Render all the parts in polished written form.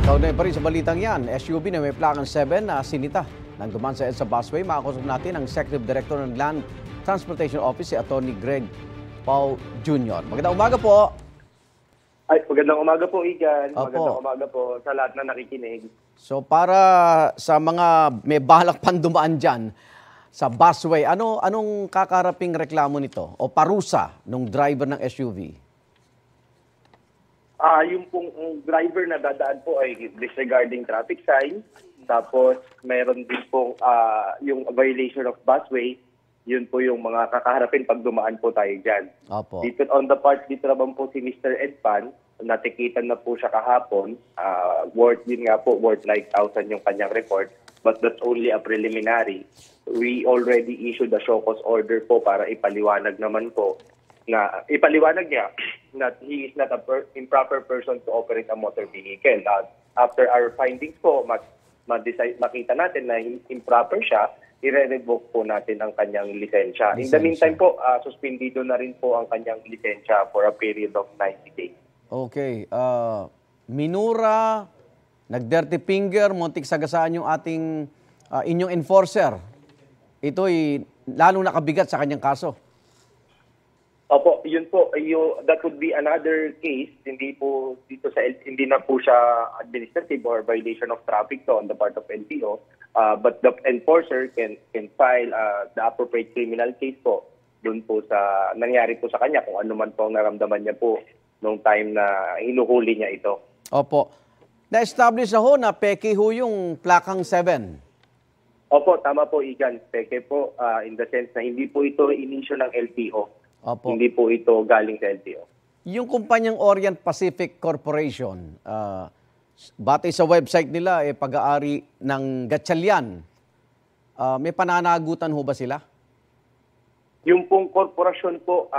Kaugnay pa rin sa balitang yan, SUV na may plakang 7 na sinita nang duman sa EDSA Busway. Makakusap natin ang Executive Director ng Land Transportation Office, si Atty. Greg Pau Jr. Magandang umaga po. Ay, magandang umaga po, Igan. Opo. Magandang umaga po sa lahat na nakikinig. So para sa mga may balak pang dumaan dyan sa busway, anong kakaraping reklamo nito o parusa ng driver ng SUV? Yung pong driver na dadaan po ay disregarding traffic sign. Tapos meron din pong yung violation of busway. Yun po yung mga kakaharapin pag dumaan po tayo dyan. Opo. Dito on the part, dito naman po si Mr. Ed Pan. Natikitan na po siya kahapon. Worth like 1,000 yung kanyang report. But that's only a preliminary. We already issued a show cause order po para ipaliwanag naman po na ipaliwanag niya that he is not a improper person to operate a motor vehicle. After our findings po, makita natin na improper siya, i-revoke po natin ang kanyang lisensya. In the meantime po, suspendido na rin po ang kanyang lisensya for a period of 90 days. Okay. Minura, nag-dirty finger, muntik sagasaan yung ating inyong enforcer. Ito'y lalong nakabigat sa kanyang kaso. Opo, yun po, that would be another case. Hindi na po siya administrative or violation of traffic to on the part of LTO. But the enforcer can file the appropriate criminal case po doon po sa nangyari po sa kanya kung ano man po ang naramdaman niya po nung time na hinuhuli niya ito. Opo. Na-establish na ho na peke ho yung plakang 7. Opo, tama po, Igan. Peke po in the sense na hindi po ito inisyo ng LTO. Opo. Hindi po ito galing sa LTO. Yung kumpanyang Orient Pacific Corporation, batay sa website nila, pag-aari ng Gatchalian. May pananagutan ho ba sila? Yung pong korporasyon po,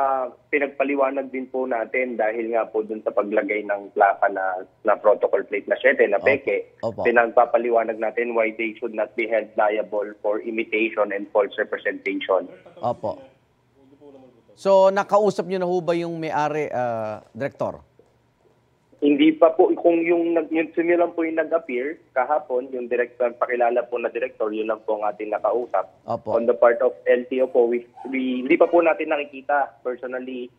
pinagpaliwanag din po natin dahil nga po dun sa paglagay ng plaka na protocol plate na 7 na peke. Opo. Pinagpapaliwanag natin why they should not be held liable for imitation and false representation. Opo. So, nakausap nyo na ho ba yung may-ari, Director? Hindi pa po, kung yung simulan po yung nag-appear kahapon, yung director, pakilala po na director, yun lang po ang ating nakausap. Opo. On the part of LTO po, hindi pa po natin nakikita personally,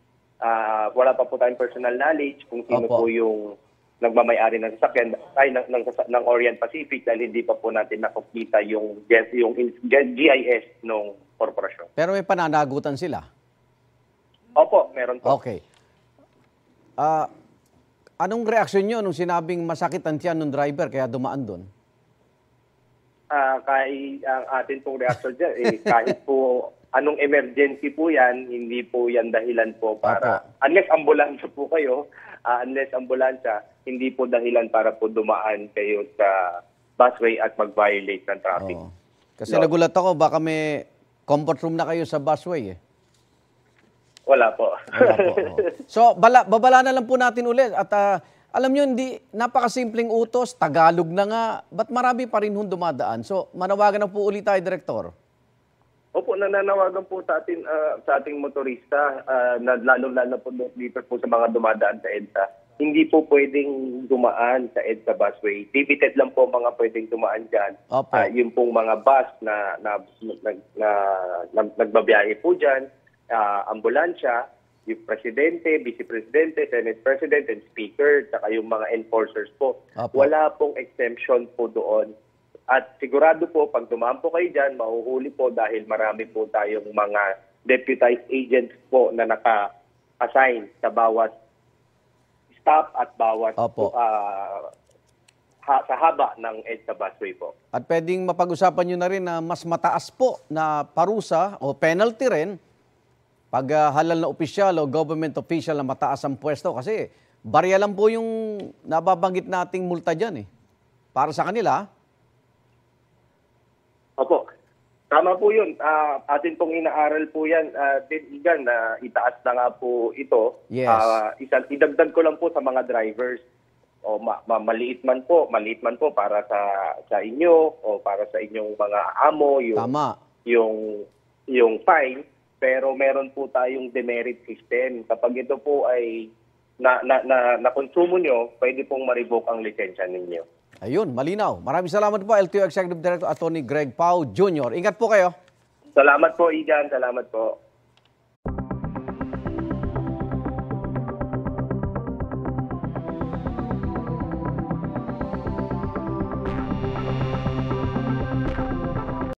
wala pa po tayong personal knowledge kung sino Opo. po yung nagmamayari ng sasakyan, ng Orient Pacific dahil hindi pa po natin nakikita yung GIS ng korporasyon. Pero may pananagutan sila? Opo, meron po. Okay. Anong reaksyon nyo nung sinabing masakit ang tiyan ng driver kaya dumaan doon? Kahit ang atin pong reaction dyan, kahit po anong emergency po yan, hindi po yan dahilan po para, unless ambulansya po kayo, hindi po dahilan para po dumaan kayo sa busway at mag-violate ng traffic. Oo. Kasi nagulat ako, baka may comfort room na kayo sa busway eh. Wala po. Wala po. So, babala na lang po natin ulit. At alam nyo, napakasimpleng utos, Tagalog na nga, ba't marami pa rin dumadaan? So, manawagan na po ulit tayo, Director. Opo, nananawagan po sa ating motorista, lalo-lalo po dito po sa mga dumadaan sa EDSA. Hindi po pwedeng dumaan sa EDSA busway. Limited lang po mga pwedeng dumaan dyan. Yung pong mga bus na nagbabiyahe po dyan, ambulansya, yung presidente, vice-presidente, senate president, and speaker, saka yung mga enforcers po. Wala pong exemption po doon. At sigurado po, pag dumaan po kayo dyan, mahuhuli po dahil marami po tayong mga deputized agents po na naka-assign sa bawat stop at bawat sa haba ng EDSA busway po. At pwedeng mapag-usapan nyo na rin na mas mataas po na parusa o penalty rin pag halal na opisyal o government official na mataas ang pwesto. Kasi barya lang po yung nababanggit nating multa dyan eh. Para sa kanila. Opo. Tama po yun. Atin pong inaaral po yan. Igan, itaas na nga po ito. Yes. Idagdag ko lang po sa mga drivers. O maliit man po para sa inyo o para sa inyong mga amo yung fine. Pero meron po tayong demerit system. Kapag ito po ay na konsumo nyo, pwede pong ma-revoke ang lisensya ninyo. Ayun, malinaw. Maraming salamat po, LTO Executive Director Attorney Greg Pau Jr. Ingat po kayo. Salamat po, Igan. Salamat po.